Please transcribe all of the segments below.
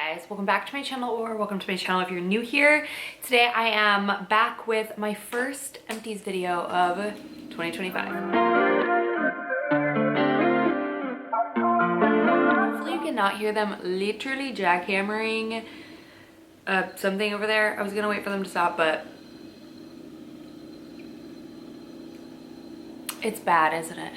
guys, welcome back to my channel, or welcome to my channel if you're new here. Today I am back with my first Empties video of 2025. Hopefully you cannot hear them literally jackhammering something over there. I was gonna wait for them to stop, but it's bad, isn't it?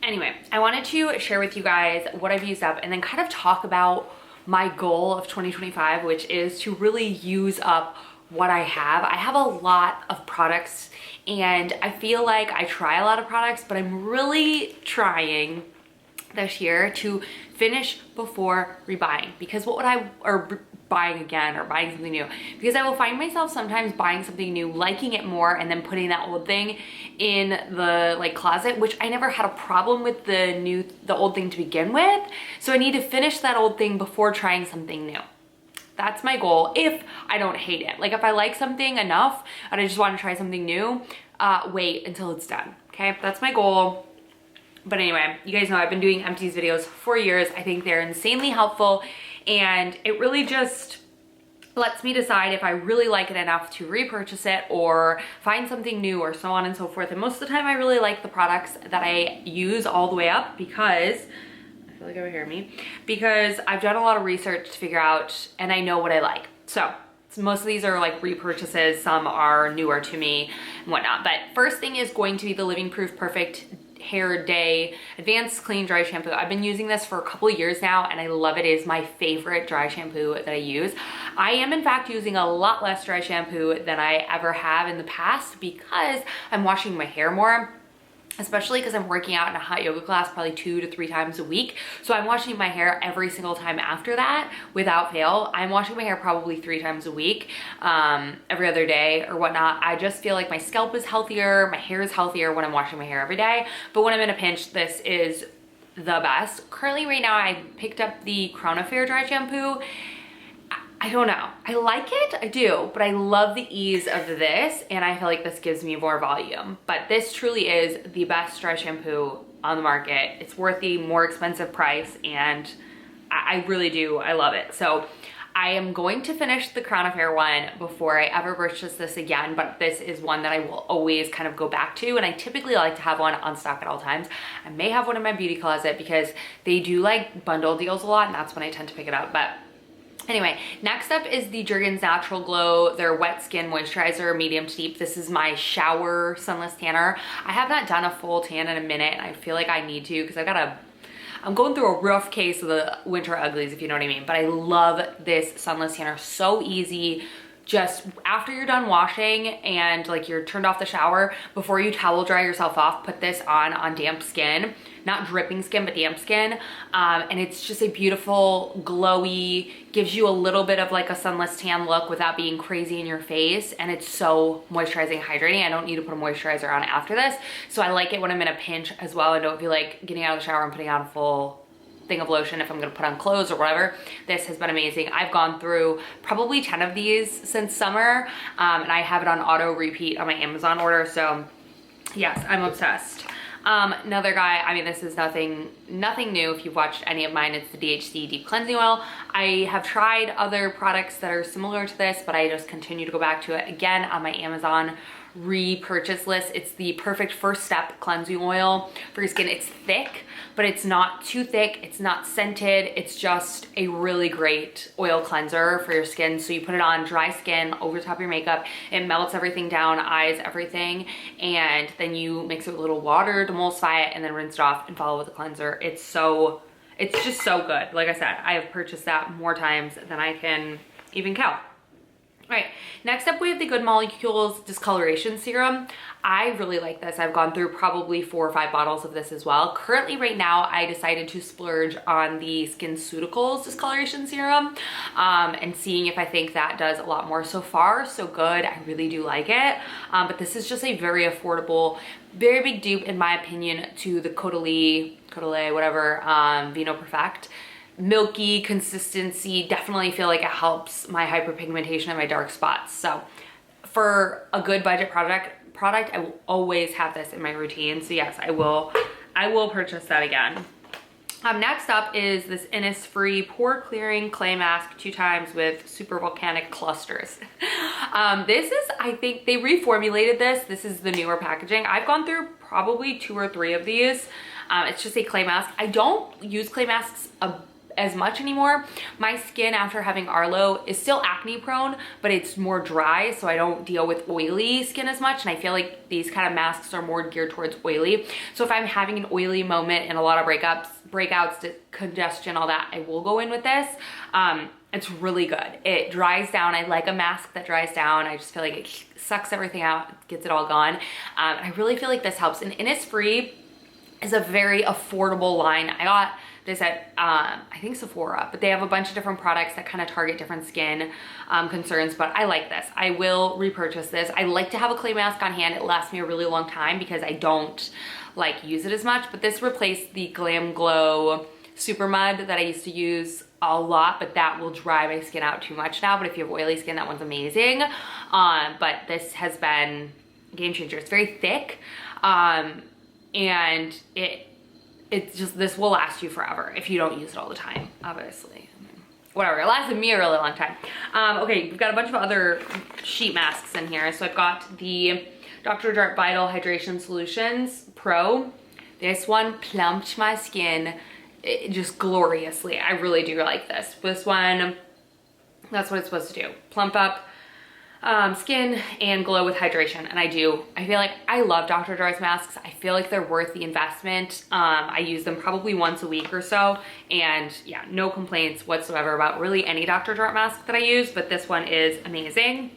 Anyway, I wanted to share with you guys what I've used up and then kind of talk about my goal of 2025, which is to really use up what I have. I have a lot of products and I feel like I try a lot of products, but I'm really trying this year to finish before rebuying, because what would I, or buying again or buying something new, because I will find myself sometimes buying something new, liking it more, and then putting that old thing in the closet, which I never had a problem with the old thing to begin with. So I need to finish that old thing before trying something new. That's my goal if I don't hate it. Like if I like something enough and I just want to try something new, wait until it's done. Okay, that's my goal. But anyway, you guys know I've been doing Empties videos for years. I think they're insanely helpful, and it really just lets me decide if I really like it enough to repurchase it or find something new or so on and so forth. And most of the time I really like the products that I use all the way up, because I feel like over hear me, because I've done a lot of research to figure out and I know what I like. So most of these are like repurchases, some are newer to me and whatnot. But first thing is going to be the Living Proof Perfect Hair Day Advanced Clean Dry Shampoo. I've been using this for a couple of years now and I love it. It is my favorite dry shampoo that I use. I am in fact using a lot less dry shampoo than I ever have in the past because I'm washing my hair more, especially because I'm working out in a hot yoga class probably 2 to 3 times a week. So I'm washing my hair every single time after that without fail. I'm washing my hair probably 3 times a week, every other day or whatnot. I just feel like my scalp is healthier, my hair is healthier when I'm washing my hair every day. But when I'm in a pinch, this is the best. Currently right now I picked up the Crown Affair dry shampoo. I don't know. I like it, I do, but I love the ease of this and I feel like this gives me more volume. But this truly is the best dry shampoo on the market. It's worth the more expensive price and I really do, I love it. So I am going to finish the Crown Affair one before I ever purchase this again, but this is one that I will always kind of go back to, and I typically like to have one on stock at all times. I may have one in my beauty closet because they do like bundle deals a lot and that's when I tend to pick it up. But anyway, next up is the Jergens Natural Glow, their Wet Skin Moisturizer, medium to deep. This is my shower sunless tanner. I have not done a full tan in a minute and I feel like I need to, because I'm going through a rough case of the winter uglies, if you know what I mean. But I love this sunless tanner, so easy. Just after you're done washing and like you're turned off the shower, before you towel dry yourself off, put this on damp skin, not dripping skin, but damp skin. And it's just a beautiful, glowy, gives you a little bit of like a sunless tan look without being crazy in your face. And it's so moisturizing, hydrating. I don't need to put a moisturizer on after this. So I like it when I'm in a pinch as well. I don't feel like getting out of the shower and putting on a full thing of lotion if I'm gonna put on clothes or whatever. This has been amazing. I've gone through probably 10 of these since summer, and I have it on auto repeat on my Amazon order. So yes, I'm obsessed. Another guy, I mean, this is nothing new. If you've watched any of mine, it's the DHC Deep Cleansing Oil. I have tried other products that are similar to this, but I just continue to go back to it again on my Amazon repurchase list. It's the perfect first step cleansing oil for your skin. It's thick, but it's not too thick. It's not scented. It's just a really great oil cleanser for your skin. So you put it on dry skin over top of your makeup. It melts everything down, eyes, everything. And then you mix it with a little water, demulsify it, and then rinse it off and follow with the cleanser. It's just so good. Like I said, I have purchased that more times than I can even count. All right, next up we have the Good Molecules Discoloration Serum. I really like this. I've gone through probably 4 or 5 bottles of this as well. Currently right now I decided to splurge on the SkinCeuticals Discoloration Serum and seeing if I think that does a lot more. So far so good. I really do like it, but this is just a very affordable, very big dupe in my opinion to the Caudalie, whatever, Vino Perfect. Milky consistency, definitely feel like it helps my hyperpigmentation and my dark spots. So for a good budget product, I will always have this in my routine. So yes, I will purchase that again. Next up is this Innisfree Pore Clearing Clay Mask 2 times with Super Volcanic Clusters. This is, I think, they reformulated this. This is the newer packaging. I've gone through probably 2 or 3 of these. It's just a clay mask. I don't use clay masks as much anymore. My skin after having Arlo is still acne prone, but it's more dry, so I don't deal with oily skin as much, and I feel like these kind of masks are more geared towards oily. So if I'm having an oily moment and a lot of breakouts, congestion, all that, I will go in with this. It's really good. It dries down. I like a mask that dries down. I just feel like it sucks everything out, gets it all gone. I really feel like this helps. And Innisfree is a very affordable line. I got this at, I think Sephora, but they have a bunch of different products that kind of target different skin concerns, but I like this. I will repurchase this. I like to have a clay mask on hand. It lasts me a really long time because I don't like use it as much, but this replaced the Glam Glow Super Mud that I used to use a lot, but that will dry my skin out too much now. But if you have oily skin, that one's amazing. But this has been a game changer. It's very thick, and it's just, this will last you forever if you don't use it all the time, obviously. Whatever, it lasted me a really long time. Okay, we've got a bunch of other sheet masks in here. So I've got the Dr. Jart Vital Hydration Solutions Pro. This one plumped my skin just gloriously. I really do like this. This one, that's what it's supposed to do. Plump up skin and glow with hydration, and I do. I feel like I love Dr. Jart's masks. I feel like they're worth the investment. I use them probably once a week or so, and yeah, no complaints whatsoever about really any Dr. Jart mask that I use, but this one is amazing.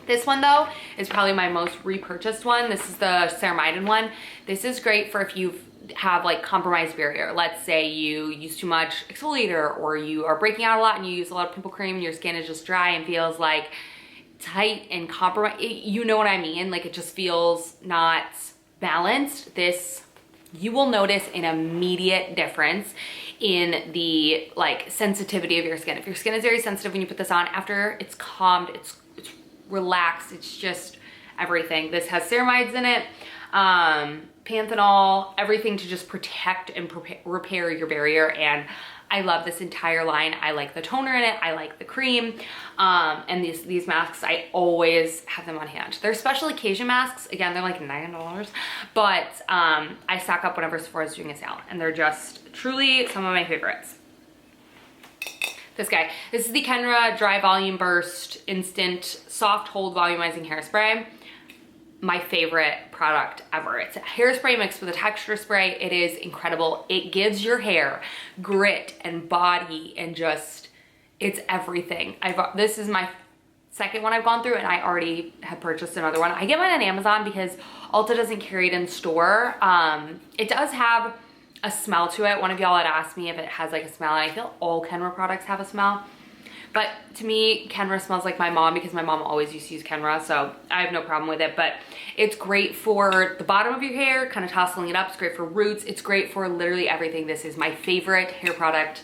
This one though is probably my most repurchased one. This is the ceramidin one. This is great for if you have like compromised barrier. Let's say you use too much exfoliator, or you are breaking out a lot and you use a lot of pimple cream and your skin is just dry and feels like tight and compromised. You know what I mean? Like it just feels not balanced. This, you will notice an immediate difference in the like sensitivity of your skin. If your skin is very sensitive when you put this on, after it's calmed, it's relaxed, it's just everything. This has ceramides in it, panthenol, everything to just protect and repair your barrier. And I love this entire line. I like the toner in it. I like the cream. And these masks, I always have them on hand. They're special occasion masks. Again, they're like $9, but I stock up whenever Sephora's doing a sale, and they're just truly some of my favorites. This guy. This is the Kenra Dry Volume Burst Instant Soft Hold Volumizing Hairspray. My favorite product ever. It's a hairspray mixed with a texture spray. It is incredible. It gives your hair grit and body and just, it's everything. This is my second one I've gone through, and I already have purchased another one. I get mine on Amazon because Ulta doesn't carry it in store. It does have a smell to it. One of y'all had asked me if it has like a smell, and I feel all Kenra products have a smell. But to me, Kenra smells like my mom because my mom always used to use Kenra, so I have no problem with it. But it's great for the bottom of your hair, kind of tousling it up. It's great for roots. It's great for literally everything. This is my favorite hair product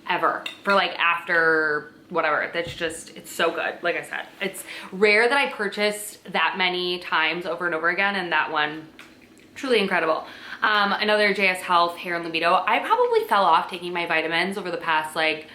ever for like after whatever. That's just, it's so good. Like I said, it's rare that I purchased that many times over and over again, and that one, truly incredible. Another JS Health Hair and Libido. I probably fell off taking my vitamins over the past, like,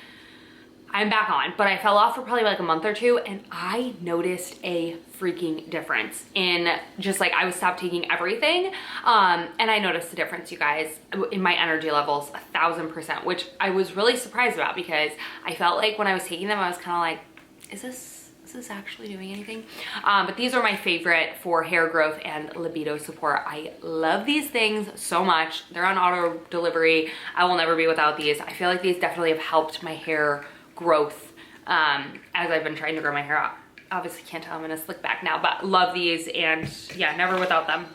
I'm back on, but I fell off for probably like a month or 2, and I noticed a freaking difference in just like, I would stop taking everything. And I noticed a difference, you guys, in my energy levels, 1000%, which I was really surprised about because I felt like when I was taking them, I was kind of like, is this actually doing anything? But these are my favorite for hair growth and libido support. I love these things so much. They're on auto delivery. I will never be without these. I feel like these definitely have helped my hair growth as I've been trying to grow my hair out. Obviously can't tell I'm in a slick back now, but love these, and yeah, never without them.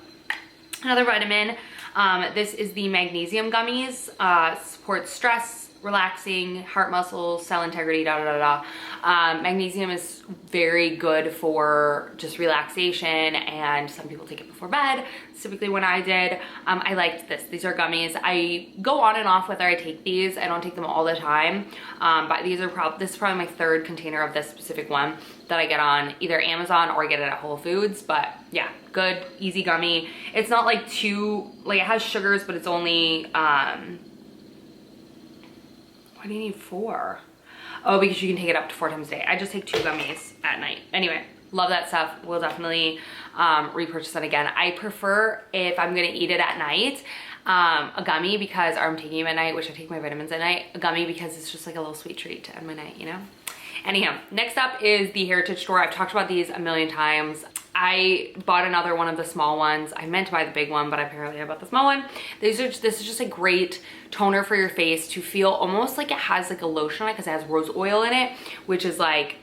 Another vitamin, this is the magnesium gummies, supports stress, relaxing, heart muscles, cell integrity, magnesium is very good for just relaxation, and some people take it before bed. Typically when I did, I liked this. These are gummies. I go on and off whether I take these. I don't take them all the time, but these are this is probably my 3rd container of this specific one that I get on either Amazon or I get it at Whole Foods. But yeah, good, easy gummy. It's not like too, like, it has sugars, but it's only Why do you need 4? Oh, because you can take it up to 4 times a day. I just take 2 gummies at night. Anyway, love that stuff. We'll definitely repurchase that again. I prefer, if I'm gonna eat it at night, a gummy because, or I'm taking them at night, which I take my vitamins at night, a gummy because it's just like a little sweet treat to end my night, you know? Anyhow, next up is the Heritage Store. I've talked about these a million times. I bought another one of the small ones. I meant to buy the big one, but apparently I bought the small one. This is just a great toner for your face to feel almost like it has like a lotion on it because it has rose oil in it, which is like,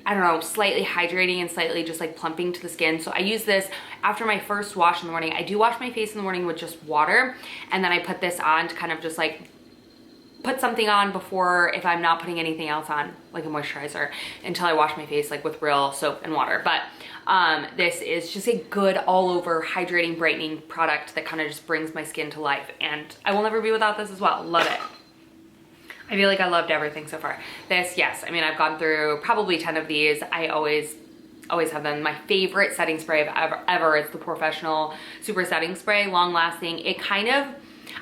I don't know, slightly hydrating and slightly just like plumping to the skin. So I use this after my first wash in the morning. I do wash my face in the morning with just water, and then I put this on to kind of just like put something on before, if I'm not putting anything else on, like a moisturizer, until I wash my face like with real soap and water. But this is just a good all over hydrating, brightening product that kind of just brings my skin to life. And I will never be without this as well. Love it. I feel like I loved everything so far. This, yes, I mean, I've gone through probably 10 of these. I always have them. My favorite setting spray I've ever is the Professional Super Setting Spray, long lasting. It kind of,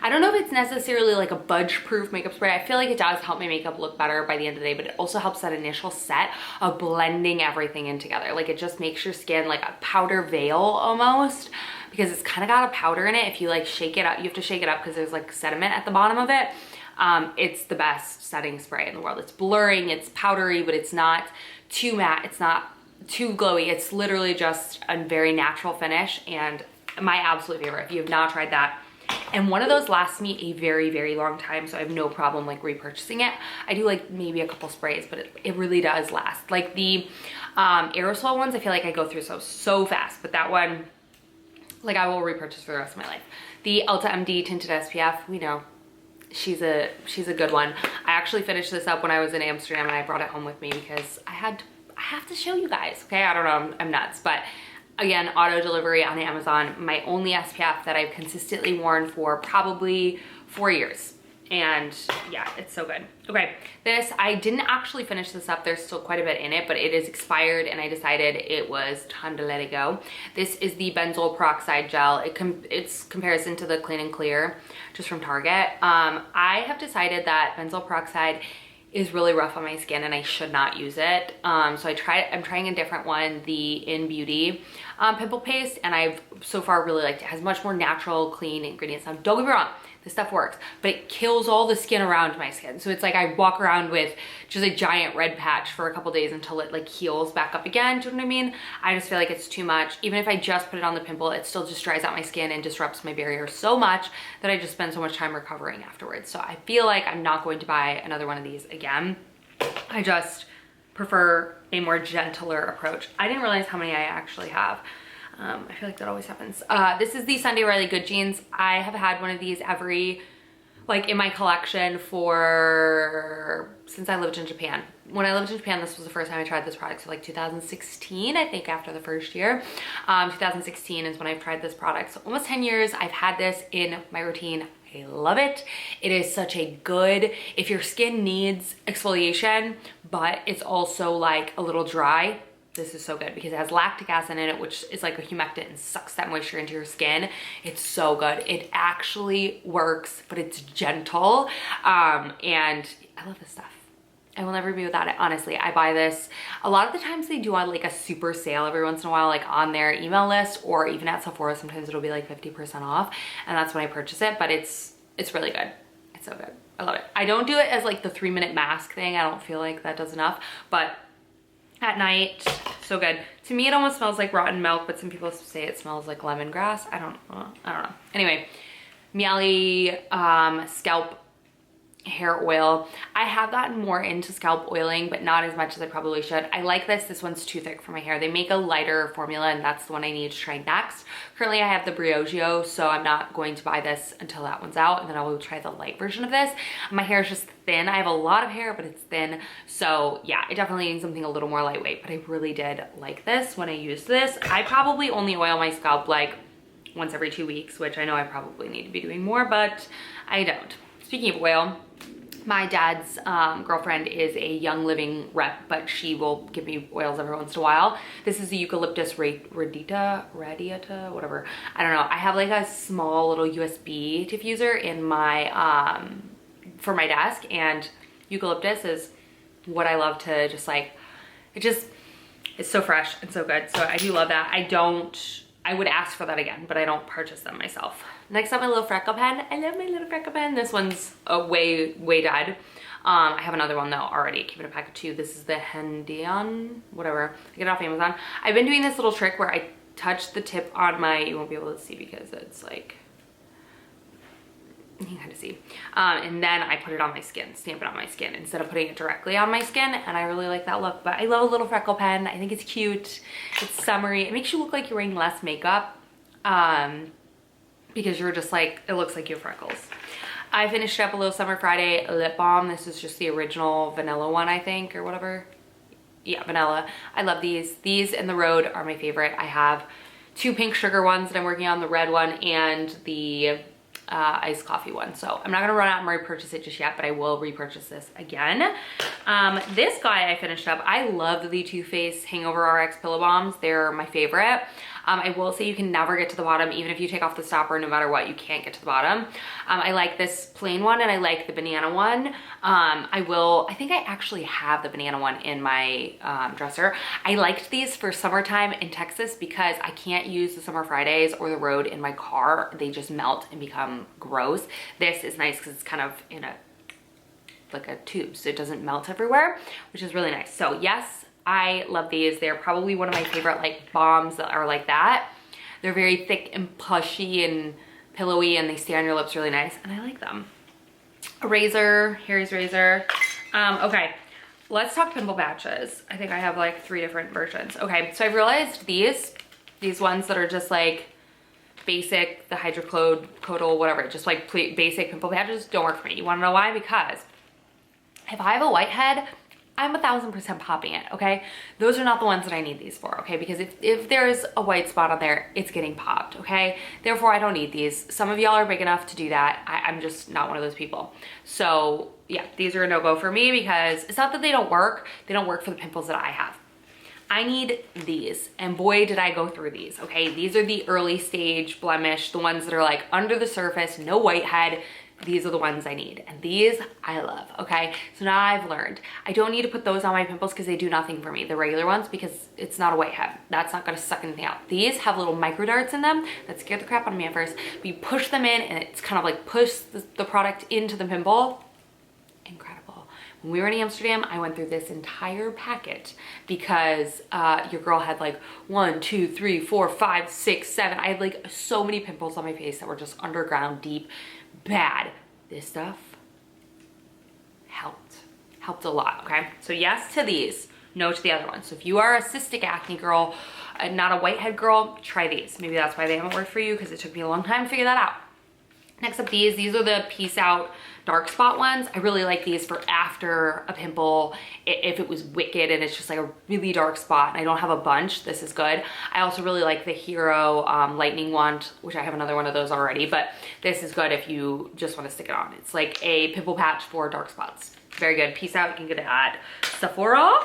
I don't know if it's necessarily like a budge proof makeup spray. I feel like it does help my makeup look better by the end of the day, but it also helps that initial set of blending everything in together. Like it just makes your skin like a powder veil almost, because it's kind of got a powder in it. If you like shake it up, you have to shake it up because there's like sediment at the bottom of it. It's the best setting spray in the world. It's blurring, it's powdery, but it's not too matte, it's not too glowy. It's literally just a very natural finish, and my absolute favorite. If you have not tried that, and one of those lasts me a very, very long time, so I have no problem like repurchasing it. I do like maybe a couple sprays, but it really does last. Like the aerosol ones, I feel like I go through so fast, but that one, like I will repurchase for the rest of my life. The Ulta MD Tinted SPF, we know. She's a good one. I actually finished this up when I was in Amsterdam, and I brought it home with me because I have to show you guys, okay? I don't know, I'm nuts, but again, auto delivery on Amazon. My only SPF that I've consistently worn for probably 4 years. And yeah, it's so good. Okay, this, I didn't actually finish this up. There's still quite a bit in it, but it is expired and I decided it was time to let it go. This is the benzoyl peroxide gel. It's comparison to the Clean and Clear, just from Target. I have decided that benzoyl peroxide is really rough on my skin and I should not use it. So I'm trying a different one, the In Beauty pimple paste, and I've so far really liked it. It has much more natural, clean ingredients. Now, don't get me wrong, this stuff works, but it kills all the skin around my skin. So it's like I walk around with just a giant red patch for a couple days until it like heals back up again. Do you know what I mean? I just feel like it's too much. Even if I just put it on the pimple, it still just dries out my skin and disrupts my barrier so much that I just spend so much time recovering afterwards. So I feel like I'm not going to buy another one of these again. I just prefer a more gentler approach. I didn't realize how many I actually have. I feel like that always happens. This is the Sunday Riley Good Jeans. I have had one of these like in my collection since I lived in Japan. When I lived in Japan, this was the first time I tried this product. So like 2016, I think, after the first year. 2016 is when I've tried this product. So almost 10 years I've had this in my routine. I love it. It is such a good, if your skin needs exfoliation, but it's also like a little dry, this is so good because it has lactic acid in it, which is like a humectant and sucks that moisture into your skin. It's so good. It actually works, but it's gentle. And I love this stuff. I will never be without it, honestly. I buy this. A lot of the times they do on like a super sale every once in a while, like on their email list, or even at Sephora, sometimes it'll be like 50% off. And that's when I purchase it, but it's really good. It's so good. I love it. I don't do it as like the 3-minute mask thing. I don't feel like that does enough, but at night, so good. To me, it almost smells like rotten milk, but some people say it smells like lemongrass. I don't know. Anyway, Miele scalp hair oil. I have gotten more into scalp oiling, but not as much as I probably should. I like this. This one's too thick for my hair. They make a lighter formula, and that's the one I need to try next. Currently, I have the Briogeo, so I'm not going to buy this until that one's out, and then I will try the light version of this. My hair is just thin. I have a lot of hair, but it's thin. So yeah, I definitely need something a little more lightweight, but I really did like this when I used this. I probably only oil my scalp like once every 2 weeks, which I know I probably need to be doing more, but I don't. Speaking of oil, my dad's girlfriend is a Young Living rep, but she will give me oils every once in a while. This is the eucalyptus radiata, whatever. I don't know. I have like a small little USB diffuser in my for my desk, and eucalyptus is what I love to just like, it's so fresh and so good. So I do love that. I would ask for that again, but I don't purchase them myself. Next up, my little freckle pen. I love my little freckle pen. This one's way dead. I have another one though already. It came in a pack of 2. This is the Hendian, whatever. I get it off Amazon. I've been doing this little trick where I touch the tip on my, you won't be able to see because it's like, you can kind of see. And then I put it on my skin, stamp it on my skin instead of putting it directly on my skin. And I really like that look, but I love a little freckle pen. I think it's cute. It's summery. It makes you look like you're wearing less makeup because you're just like, it looks like you have freckles. I finished up a little Summer Friday lip balm. This is just the original vanilla one, I think, or whatever. Yeah, vanilla. I love these. These and the Road are my favorite. I have 2 pink sugar ones that I'm working on, the red one and the iced coffee one. So I'm not gonna run out and repurchase it just yet, but I will repurchase this again. This guy I finished up. I love the Too Faced Hangover RX Pillow Balms. They're my favorite. I will say you can never get to the bottom. Even if you take off the stopper, no matter what, you can't get to the bottom. I like this plain one and I like the banana one. I think I actually have the banana one in my dresser. I liked these for summertime in Texas because I can't use the Summer Fridays or the Road in my car. They just melt and become gross. This is nice because it's kind of in like a tube, so it doesn't melt everywhere, which is really nice. So yes, I love these. They're probably one of my favorite like balms that are like that. They're very thick and plushy and pillowy and they stay on your lips really nice and I like them. A razor, Harry's razor. Okay, let's talk pimple patches. I think I have like 3 different versions. Okay, so I've realized these ones that are just like basic, the hydrocodal, whatever, just like basic pimple patches don't work for me. You wanna know why? Because if I have a whitehead, I'm 1000% popping it, okay? Those are not the ones that I need these for, okay? Because if there's a white spot on there, it's getting popped, okay? Therefore, I don't need these. Some of y'all are big enough to do that. I'm just not one of those people. So yeah, these are a no-go for me because it's not that they don't work for the pimples that I have. I need these, and boy did I go through these, okay? These are the early stage blemish, the ones that are like under the surface, no whitehead. These are the ones I need, and these I love, okay? So now I've learned I don't need to put those on my pimples because they do nothing for me, the regular ones, because it's not a whitehead. That's not gonna suck anything out. These have little micro darts in them that scared the crap out of me at first, but you push them in and it's kind of like push the product into the pimple. Incredible. When we were in Amsterdam, I went through this entire packet because your girl had like 1, 2, 3, 4, 5, 6, 7. I had like so many pimples on my face that were just underground deep. Bad. This stuff helped a lot, okay? So yes to these, no to the other ones. So if you are a cystic acne girl, not a whitehead girl, try these. Maybe that's why they haven't worked for you because it took me a long time to figure that out. Next up, these are the Peace Out dark spot ones. I really like these for after a pimple. If it was wicked and it's just like a really dark spot and I don't have a bunch, this is good. I also really like the Hero lightning wand, which I have another one of those already, but this is good if you just want to stick it on. It's like a pimple patch for dark spots. Very good. Peace Out. You can get it at Sephora.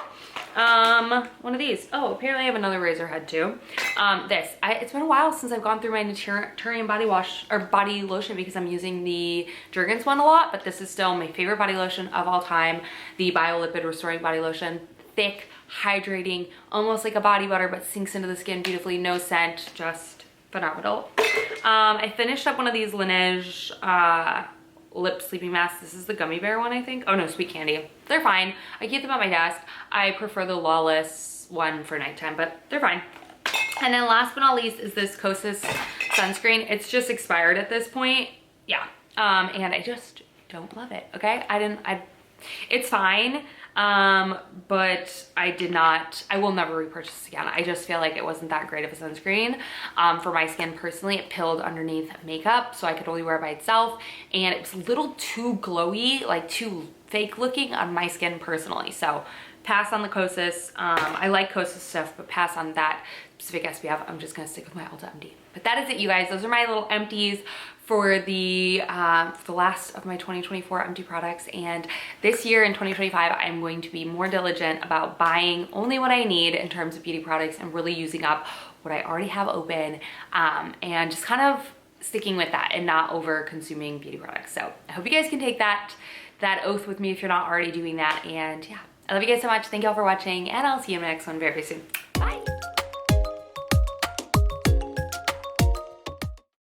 One of these. Oh, apparently I have another razor head too. It's been a while since I've gone through my Naturium body wash or body lotion because I'm using the Jergens one a lot, but this is still my favorite body lotion of all time. The Biolipid Restoring Body Lotion. Thick, hydrating, almost like a body butter, but sinks into the skin beautifully. No scent, just phenomenal. I finished up one of these Laneige, lip sleeping mask. This is the gummy bear one, I think. Oh no, sweet candy. They're fine. I keep them at my desk. I prefer the Lawless one for nighttime, but they're fine. And then last but not least is this Kosas sunscreen. It's just expired at this point. Yeah. And I just don't love it. Okay. It's fine. But I will never repurchase this again. I just feel like it wasn't that great of a sunscreen. For my skin personally, it pilled underneath makeup, so I could only wear it by itself. And it was a little too glowy, like too fake looking on my skin personally. So pass on the Kosas. I like Kosas stuff, but pass on that specific SPF. I'm just gonna stick with my Ulta MD. But that is it, you guys. Those are my little empties for the last of my 2024 empty products. And this year in 2025, I'm going to be more diligent about buying only what I need in terms of beauty products and really using up what I already have open, and just kind of sticking with that and not over consuming beauty products. So I hope you guys can take that that oath with me if you're not already doing that. And yeah, I love you guys so much. Thank you all for watching, and I'll see you in the next one very, very soon.